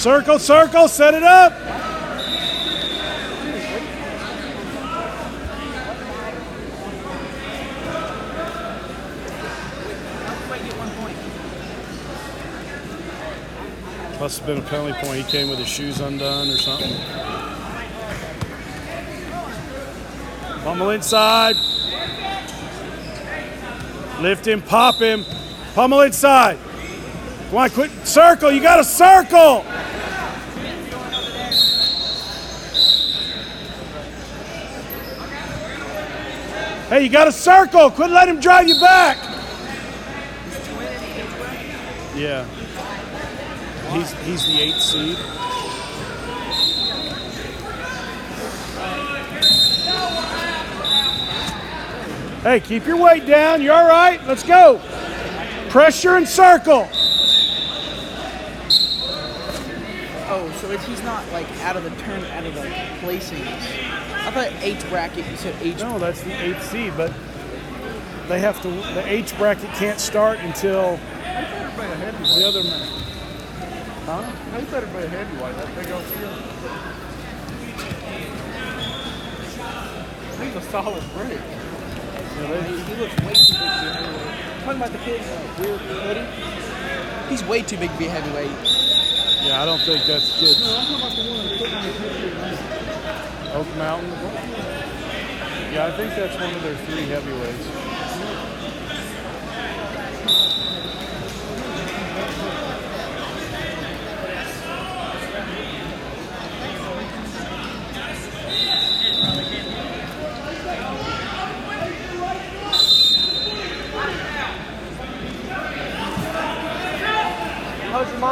Circle, circle, set it up. Must have been a penalty point. He came with his shoes undone or something. Pummel inside. Lift him, pop him. Pummel inside. Come on, quit. Circle. You got to circle. Hey, you got to circle. Quit letting him drive you back. Yeah. He's the 8th seed. Hey, keep your weight down. You're all right. Let's go. Pressure and circle. Oh, so if he's not like out of the placings. I thought H bracket. You said H. No, that's the 8th seed, but they have to. The H bracket can't start until the other man. Huh? He's better be a heavyweight. That big old skill. He's a solid brick. He looks way too big to be a heavyweight. Talking about the kid weird hoodie. He's way too big to be a heavyweight. Yeah, I don't think that's good. No, I'm talking about the one that's putting on the picture. Oak Mountain. Yeah, I think that's one of their 3 heavyweights.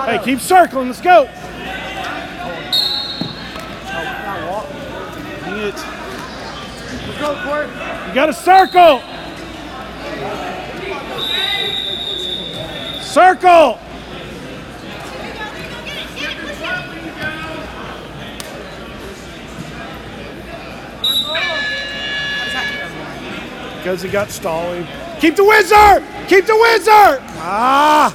Hey, keep circling. Let's go. Let's go, Court. You got to circle. Circle. Because he got stalling. Keep the whizzer. Keep the whizzer. Ah.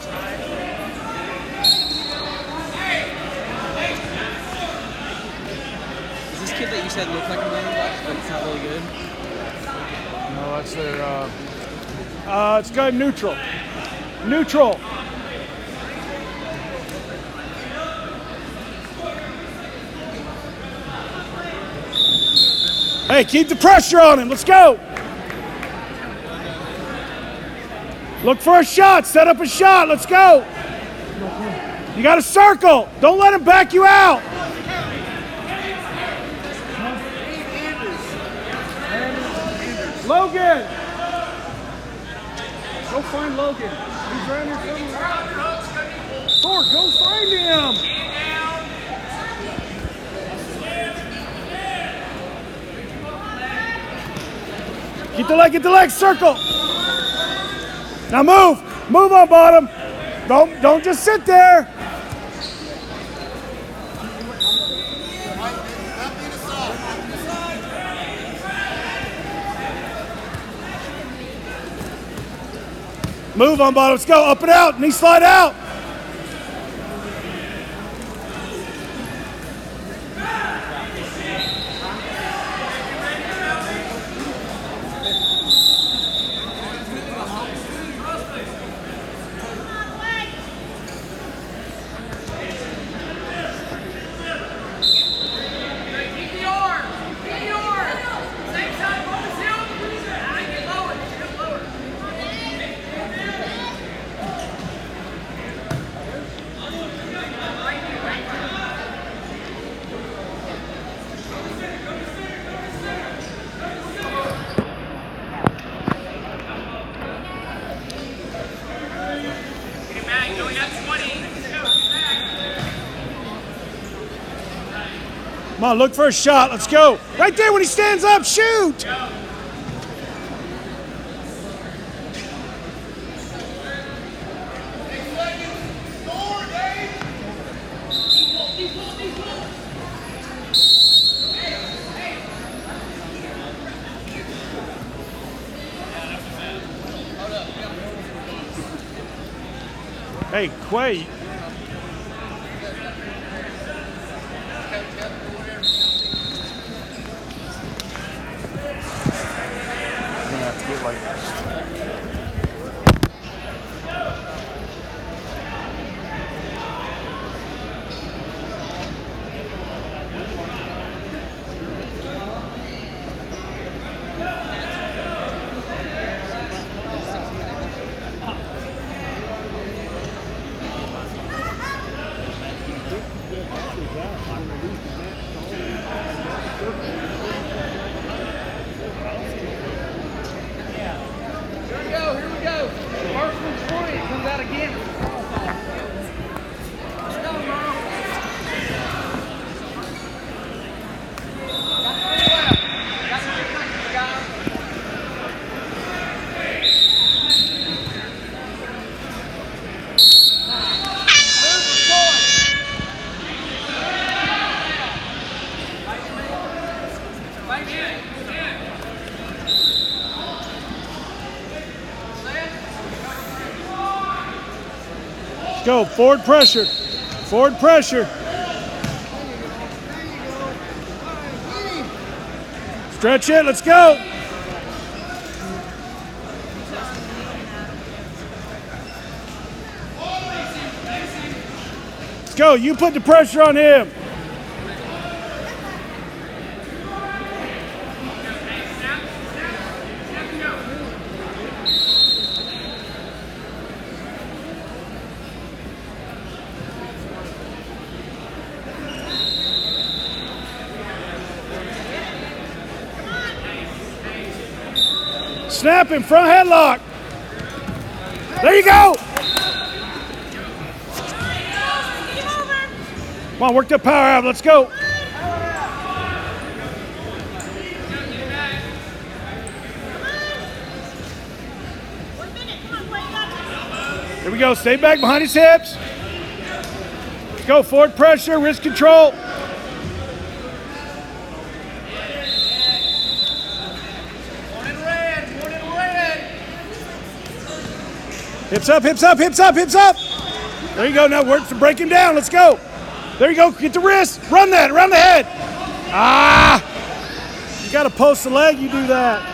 That you said looked like a running back, but it's not really good. No, that's their. It's got neutral. Neutral. Hey, keep the pressure on him. Let's go. Look for a shot. Set up a shot. Let's go. You got to circle. Don't let him back you out. Logan! Go find Logan. He's right here somewhere. Thor, go find him! Get the leg, circle! Now move! Move on bottom! Don't just sit there! Move on bottom, let's go, up and out, knee slide out. Come on, look for a shot. Let's go. Right there when he stands up, shoot. Hey, Quay. Let's go. Forward pressure. Forward pressure. Stretch it. Let's go. Let's go. You put the pressure on him. Snap him, front headlock. There you go. Come on, work that power out. Let's go. Here we go. Stay back behind his hips. Let's go. Forward pressure, wrist control. Hips up, hips up, hips up, hips up. There you go. Now work to break him down. Let's go. There you go. Get the wrist. Run that around the head. Ah! You got to post the leg. You do that.